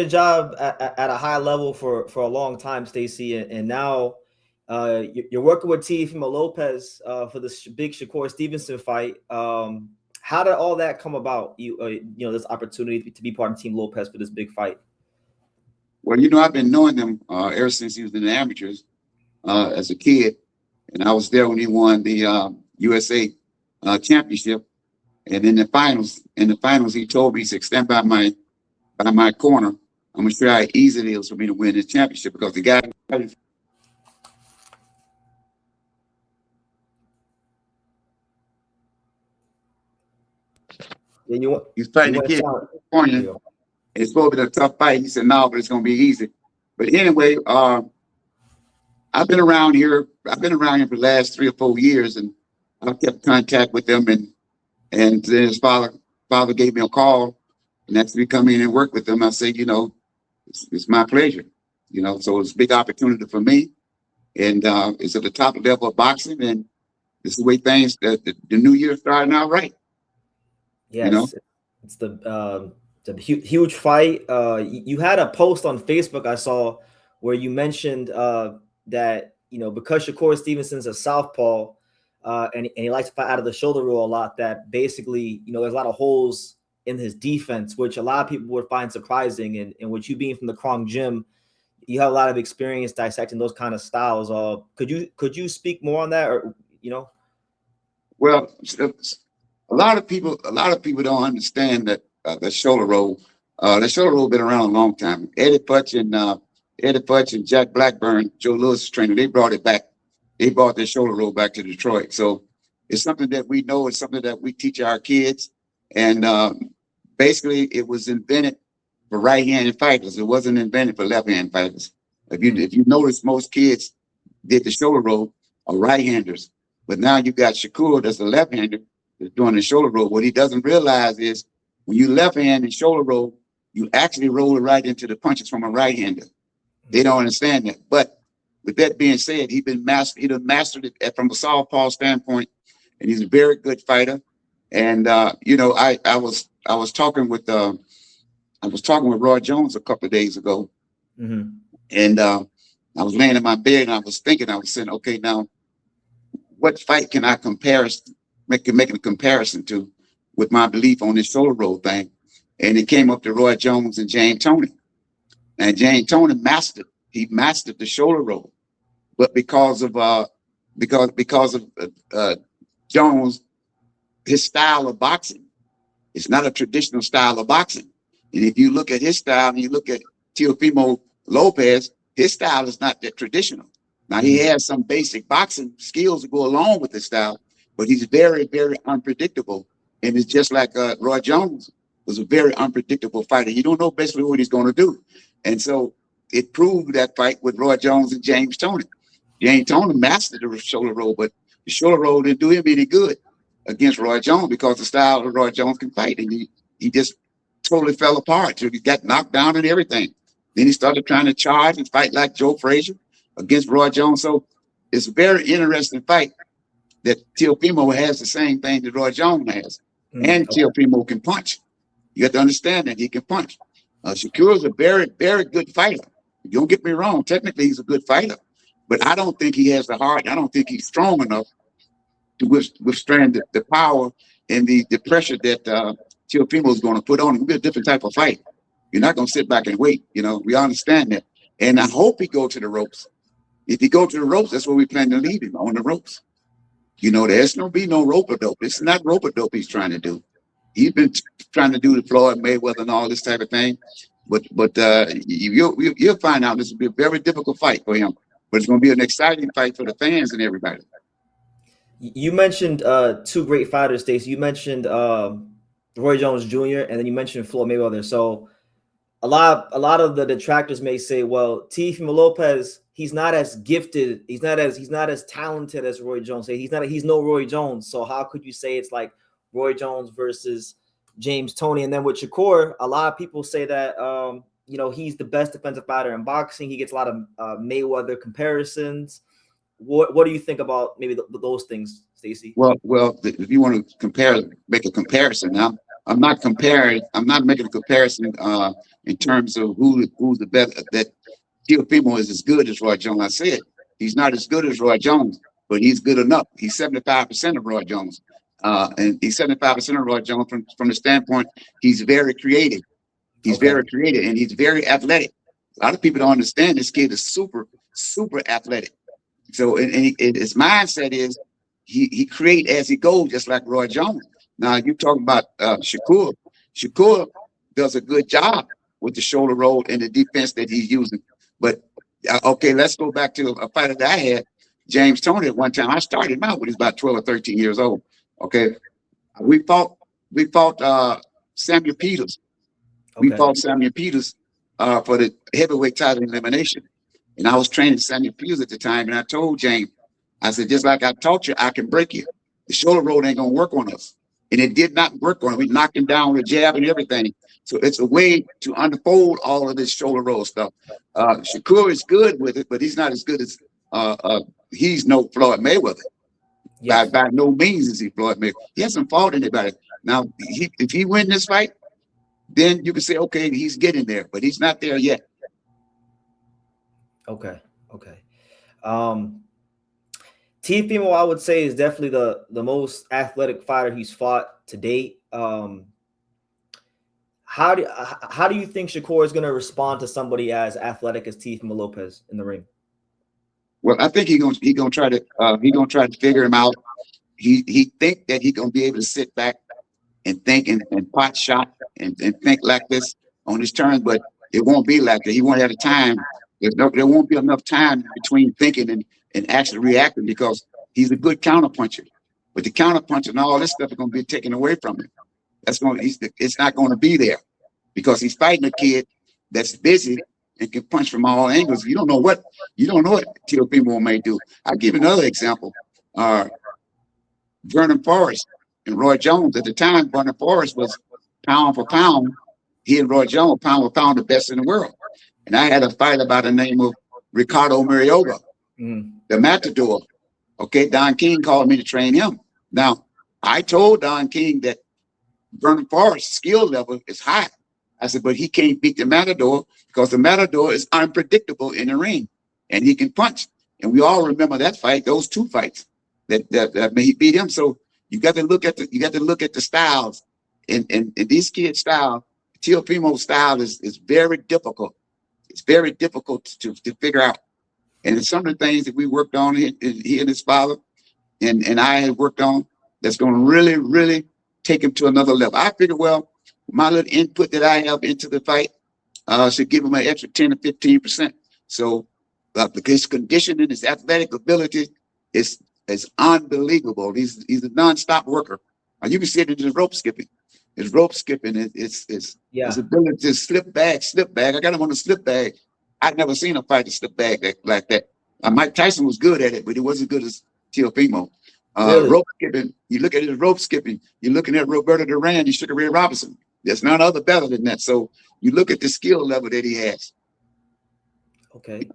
job at a high level for a long time, Stacey, and now you're working with Teofimo Lopez for this big Shakur Stevenson fight. How did all that come about? This opportunity to be part of Team Lopez for this big fight. Well, I've been knowing them ever since he was in the amateurs as a kid, and I was there when he won the USA championship. And in the finals, he told me, he said, "Stand by my corner. I'm gonna show how easy it is for me to win this championship because the guy." He's fighting a kid from California. It's supposed to be a tough fight. He said, "No, but it's gonna be easy." But anyway, I've been around here for the last 3 or 4 years, and I've kept contact with them. And then his father gave me a call and asked me to come in and work with them. I said, it's my pleasure. So it's a big opportunity for me, and it's at the top level of boxing, and this is the way things. The new year starting out right. Yes, it's the huge fight. You had a post on Facebook I saw where you mentioned that because Shakur Stevenson's a southpaw and he likes to fight out of the shoulder roll a lot, that basically there's a lot of holes in his defense, which a lot of people would find surprising. And with you being from the Kronk gym, you have a lot of experience dissecting those kind of styles. Could you speak more on that, or Well, a lot of people don't understand that the shoulder roll. The shoulder roll been around a long time. Eddie Futch and Jack Blackburn, Joe Lewis' trainer, they brought it back. They brought their shoulder roll back to Detroit. So it's something that we know. It's something that we teach our kids. And basically, it was invented for right-handed fighters. It wasn't invented for left-handed fighters. If you notice, most kids did the shoulder roll are right-handers. But now you got Shakur, that's a left-hander, that's doing the shoulder roll. What he doesn't realize is when you left-hand and shoulder roll, you actually roll it right into the punches from a right-hander. They don't understand that. But with that being said, he done mastered it from a southpaw standpoint, and he's a very good fighter. And I was talking with Roy Jones a couple of days ago, and I was laying in my bed and I was saying, okay, now what fight can I make a comparison to with my belief on this shoulder roll thing? And it came up to Roy Jones and James Toney. And James Toney mastered the shoulder roll, but because of Jones, his style of boxing, it's not a traditional style of boxing. And if you look at his style and you look at Teofimo Lopez, his style is not that traditional. Now he has some basic boxing skills to go along with his style, but he's very, very unpredictable. And it's just like Roy Jones was a very unpredictable fighter. You don't know basically what he's going to do. And so it proved that fight with Roy Jones and James Toney. James Toney mastered the shoulder roll, but the shoulder roll didn't do him any good against Roy Jones because the style of Roy Jones can fight. And he just totally fell apart. So he got knocked down and everything. Then he started trying to charge and fight like Joe Frazier against Roy Jones. So it's a very interesting fight that Teofimo has the same thing that Roy Jones has. And Teofimo can punch. You have to understand that he can punch. Shakur is a very, very good fighter. Don't get me wrong. Technically, he's a good fighter. But I don't think he has the heart. I don't think he's strong enough to withstand the power and the pressure that Teofimo is going to put on him. It'll be a different type of fight. You're not going to sit back and wait. We understand that. And I hope he go to the ropes. If he go to the ropes, that's where we plan to leave him, on the ropes. There's no rope-a-dope. It's not rope-a-dope he's trying to do. He's been trying to do the Floyd Mayweather and all this type of thing. But you'll find out this will be a very difficult fight for him. But it's going to be an exciting fight for the fans and everybody. You mentioned two great fighters, Stacey. You mentioned Roy Jones Jr. and then you mentioned Floyd Mayweather. So a lot of the detractors may say, well, Teofimo Lopez, he's not as gifted, he's not as talented as Roy Jones. He's no Roy Jones. So how could you say it's like Roy Jones versus James Toney? And then with Shakur, a lot of people say that he's the best defensive fighter in boxing. He gets a lot of Mayweather comparisons. What do you think about maybe those things, Stacey? Well, if you want to make a comparison, now I'm not comparing. I'm not making a comparison in terms of who's the best. That Teofimo is as good as Roy Jones. I said he's not as good as Roy Jones, but he's good enough. He's 75% of Roy Jones, and he's 75% of Roy Jones from the standpoint he's very creative. He's very creative and he's very athletic. A lot of people don't understand this kid is super athletic. So and his mindset is he create as he goes, just like Roy Jones. Now you talking about Shakur. Shakur does a good job with the shoulder roll and the defense that he's using. But okay, let's go back to a fighter that I had, James Toney. At one time, I started him out when he was about 12 or 13 years old. Okay, we fought Samuel Peters. We fought Samuel Peters for the heavyweight title elimination. And I was training Samuel Peters at the time. And I told James, I said, just like I taught you, I can break you. The shoulder roll ain't going to work on us. And it did not work on him. We knocked him down with a jab and everything. So it's a way to unfold all of this shoulder roll stuff. Shakur is good with it, but he's not as good as he's no Floyd Mayweather. Yes. By no means is he Floyd Mayweather. He hasn't fought anybody. Now, if he wins this fight, then you can say, okay, he's getting there, but he's not there yet. Okay. Teofimo, I would say, is definitely the most athletic fighter he's fought to date. How do you think Shakur is going to respond to somebody as athletic as Teofimo Lopez in the ring? Well, I think he's gonna try to figure him out. He think that he's gonna be able to sit back and think and pot shot and think like this on his turn, but it won't be like that. He won't have the time. There won't be enough time between thinking and actually reacting because he's a good counter puncher. But the counter puncher and all this stuff is going to be taken away from him. It's not going to be there because he's fighting a kid that's busy and can punch from all angles. You don't know what Teofimo may do. I'll give another example. Vernon Forrest and Roy Jones. At the time, Vernon Forrest was pound for pound. He and Roy Jones pound for pound the best in the world. And I had a fighter by the name of Ricardo Murrieta, the Matador. Okay, Don King called me to train him. Now, I told Don King that Vernon Forrest's skill level is high. I said, but he can't beat the Matador because the Matador is unpredictable in the ring, and he can punch. And we all remember that fight, those two fights that he beat him. So you got to look at the styles, and these kids' style. Teofimo's style is very difficult. It's very difficult to figure out. And it's some of the things that we worked on, he and his father and I had worked on, that's going to really, really take him to another level. I figured, well, my little input that I have into the fight should give him an extra 10 to 15%. So his conditioning, his athletic ability is unbelievable. He's a nonstop worker. You can see it in his rope skipping. His rope skipping, his ability to slip bag. I got him on the slip bag. I've never seen a fighter slip bag like that. Mike Tyson was good at it, but he wasn't good as Teofimo. Really? Rope skipping, you look at his rope skipping, you're looking at Roberto Duran, you Sugar Ray Robinson. There's none other better than that. So you look at the skill level that he has. Okay.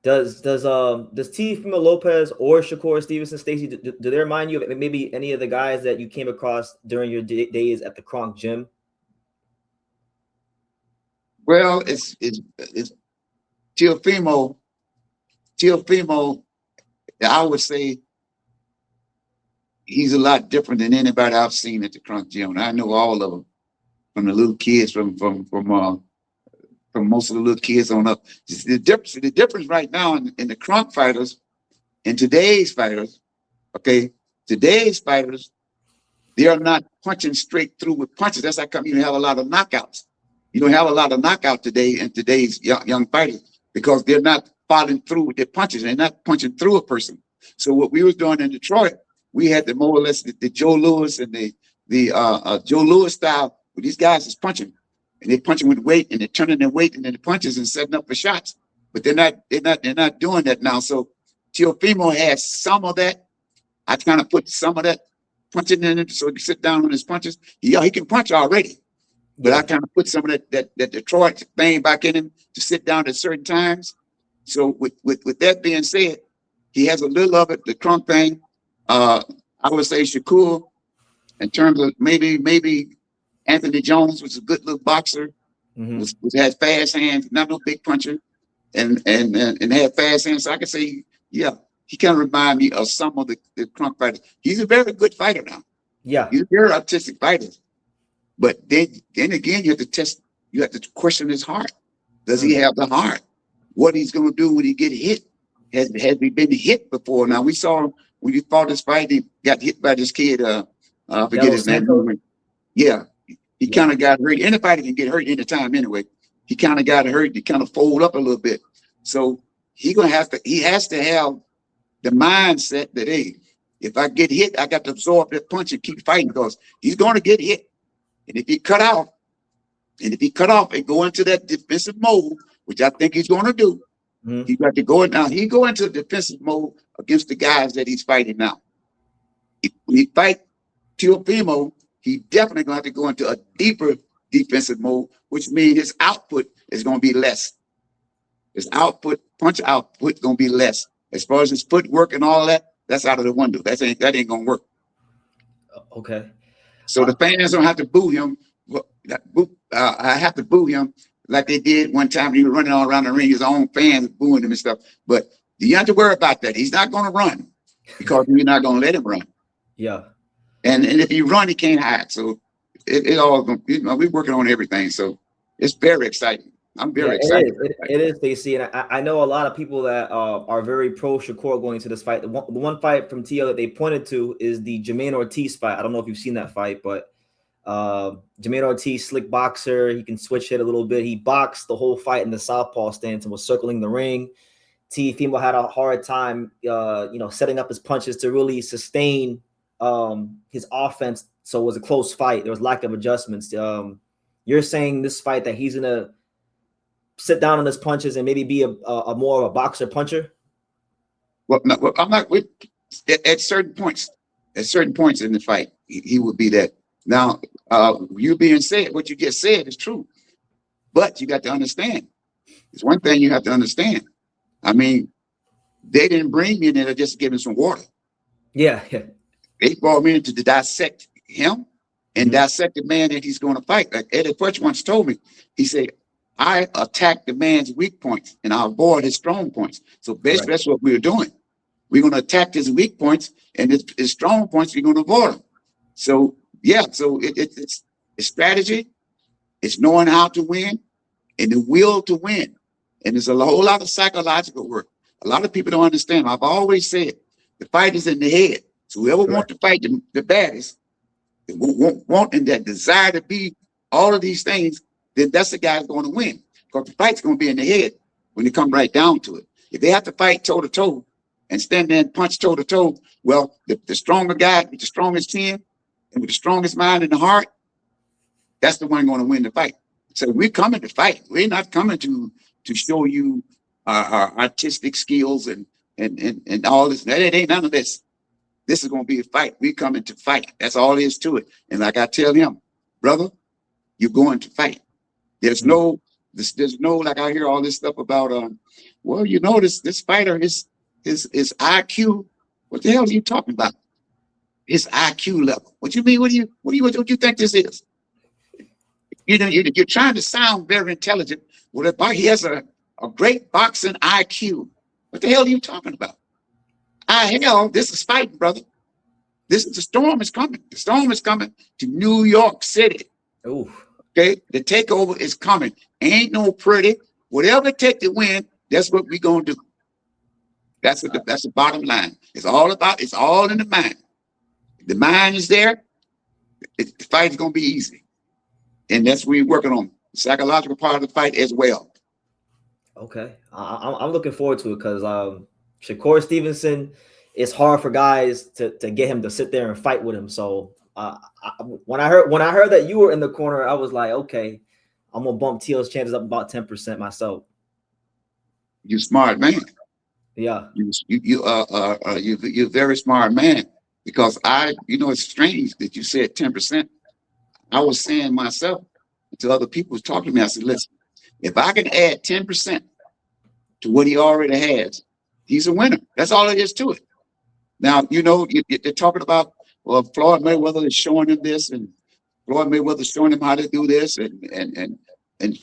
Does Teofimo Lopez or Shakur Stevenson, Stacey, do they remind you of maybe any of the guys that you came across during your days at the Kronk gym? Well, it's Teofimo. Teofimo, I would say he's a lot different than anybody I've seen at the Kronk gym. I know all of them, from the little kids, from most of the little kids on up. The difference right now in the Kronk fighters and today's fighters, okay, today's fighters, they are not punching straight through with punches. That's how come you have a lot of knockouts. You don't have a lot of knockout today in today's young fighters because they're not following through with their punches. They're not punching through a person. So what we was doing in Detroit, we had the more or less the Joe Louis and the Joe Louis style, where these guys is punching. And they're punching with weight, and they're turning their weight into the punches and setting up for shots. But they're not doing that now. So Teofimo has some of that. I kind of put some of that punching in it, so he can sit down on his punches. He can punch already, but I kind of put some of that Detroit thing back in him to sit down at certain times. So with that being said, he has a little of it, the Kronk thing. I would say Shakur, in terms of maybe Anthony Jones was a good little boxer. Had fast hands, not no big puncher, and had fast hands. So I can say, yeah, he kind of remind me of some of the Kronk fighters. He's a very good fighter now. Yeah, he's a very artistic fighter. But then again, you have to question his heart. Does he have the heart? What he's going to do when he get hit? Has he been hit before? Now we saw when he fought this fight, he got hit by this kid. I forget his name. Yeah, he kind of got hurt. Anybody can get hurt anytime anyway. He kind of got hurt. He kind of fold up a little bit. So he has to have the mindset that, hey, if I get hit, I got to absorb that punch and keep fighting because he's going to get hit. And if he cut off and go into that defensive mode, which I think he's going to do, he got to go in now. He go into defensive mode against the guys that he's fighting now. When he fight Teofimo, he definitely going to have to go into a deeper defensive mode, which means his output is going to be less. His punch output, going to be less. As far as his footwork and all that, that's out of the window. That ain't going to work. Okay. So the fans don't have to boo him. I have to boo him like they did one time when he was running all around the ring. His own fans booing him and stuff. But you have to worry about that. He's not going to run because we're not going to let him run. Yeah. And if he run, he can't hide. So it all, we're working on everything. So it's very exciting. I'm very excited. It is, Stacey. And I know a lot of people that are very pro Shakur going into this fight. The one fight from Tio that they pointed to is the Jermaine Ortiz fight. I don't know if you've seen that fight, but Jermaine Ortiz, slick boxer. He can switch hit a little bit. He boxed the whole fight in the southpaw stance and was circling the ring. Teofimo had a hard time, setting up his punches to really sustain his offense. So it was a close fight. There was lack of adjustments. You're saying this fight that he's gonna sit down on his punches and maybe be a more of a boxer puncher? Well, I'm not with at certain points in the fight, he would be that. Now, you being said, what you just said is true, but you got to understand. There's one thing you have to understand. I mean, they didn't bring me in there to just give him some water. Yeah. They brought me in to dissect him and dissect the man that he's going to fight. Like Eddie Futch once told me, he said, I attack the man's weak points and I avoid his strong points. So basically, that's what we're doing. We're going to attack his weak points and his strong points, we're going to avoid them. So, yeah, so it's strategy. It's knowing how to win and the will to win. And there's a whole lot of psychological work. A lot of people don't understand. I've always said the fight is in the head. So whoever wants to fight the baddest, want and that desire to be all of these things, then that's the guy who's going to win. Because the fight's going to be in the head when you come right down to it. If they have to fight toe-to-toe and stand there and punch toe-to-toe, well, the stronger guy with the strongest chin and with the strongest mind and the heart, that's the one going to win the fight. So we're coming to fight. We're not coming to show you our artistic skills and all this. It ain't none of this. This is going to be a fight. We're coming to fight. That's all there is to it. And like I tell him, brother, you're going to fight. There's no, like I hear all this stuff about, well, this fighter, his IQ. What the hell are you talking about? His IQ level. What you mean? What do you think this is? You're trying to sound very intelligent. Well, he has a great boxing IQ. What the hell are you talking about? This is fighting, brother. The storm is coming. The storm is coming to New York City. Ooh. Okay, the takeover is coming. Ain't no pretty. Whatever it takes to win, that's what we're gonna do. That's the bottom line. It's all in the mind. The mind is there. The fight is gonna be easy, and that's what we're working on. The psychological part of the fight as well. Okay, I'm looking forward to it because Shakur Stevenson, it's hard for guys to get him to sit there and fight with him. So when I heard that you were in the corner, I was like, okay, I'm gonna bump Teal's chances up about 10% myself. You smart man. Yeah. You're a very smart man because it's strange that you said 10%. I was saying myself to other people was talking to me. I said, listen, if I can add 10% to what he already has, he's a winner. That's all it is to it. Now, they're talking about, well, Floyd Mayweather is showing him this, and Floyd Mayweather showing him how to do this, and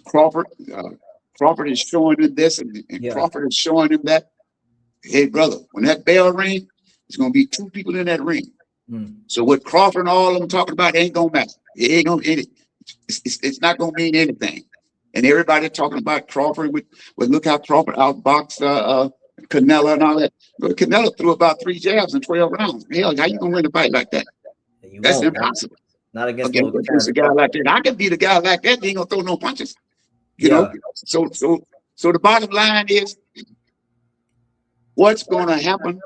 Crawford is showing him this, and Yeah. Crawford is showing him that. Hey, brother, when that bell rings, it's gonna be 2 people in that ring. So what Crawford and all of them talking about ain't gonna matter. It ain't gonna it's not gonna mean anything. And everybody talking about Crawford with look how Crawford outboxed Canelo and all that. But Canelo threw about 3 jabs in 12 rounds. Hell, how you gonna win a fight like that? That's impossible. Not against okay, against a guy like that. I can beat a guy like that. He ain't gonna throw no punches. You know. So the bottom line is, what's gonna happen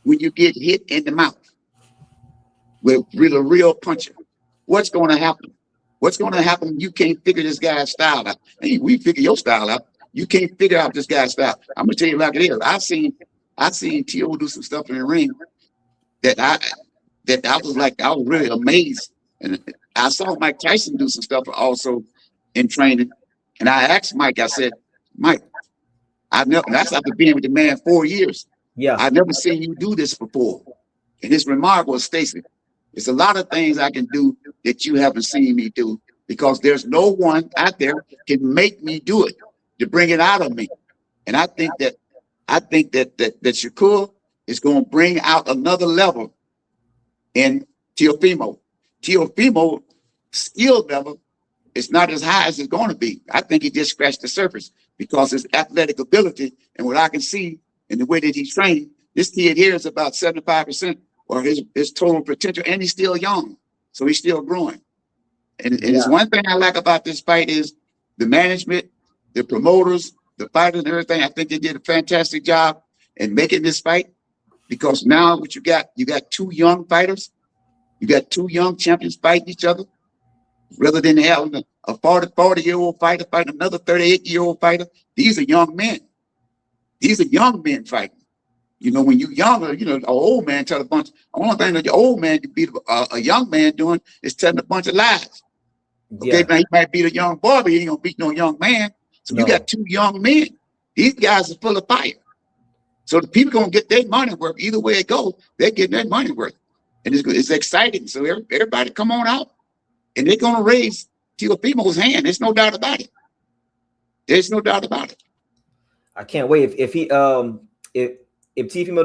when you get hit in the mouth with a real puncher? What's gonna happen? What's gonna happen when you can't figure this guy's style out? Hey, we figure your style out. You can't figure out this guy's style. I'm gonna tell you like it is. I've seen T.O. do some stuff in the ring that I was really amazed. And I saw Mike Tyson do some stuff also in training. And I asked Mike, I said, Mike, that's after being with the man 4 years. Yeah. I've never seen you do this before. And his remark was, Stacey, there's a lot of things I can do that you haven't seen me do, because there's no one out there can make me do it, to bring it out of me. And I think that Shakur is going to bring out another level in Teofimo. Teofimo's skill level is not as high as it's going to be. I think he just scratched the surface, because his athletic ability and what I can see in the way that he's trained, this kid here is about 75% or his total potential, and he's still young, so he's still growing. And it's one thing I like about this fight is the management, the promoters, the fighters, and everything. I think they did a fantastic job in making this fight, because now what you got 2 young fighters, you got 2 young champions fighting each other, rather than having a 40-year-old fighter fighting another 38-year-old fighter. These are young men. These are young men fighting. You know, when you're younger, you know, an old man tell a bunch. The only thing that the old man can beat a young man doing is telling a bunch of lies. Okay, now he might beat a young boy, but he ain't gonna beat no young man. So you got 2 young men. These guys are full of fire. So the people gonna get their money worth. Either way it goes, they're getting their money worth, and it's exciting. So everybody come on out, and they're gonna raise Teofimo's hand. There's no doubt about it. There's no doubt about it. I can't wait if Teofimo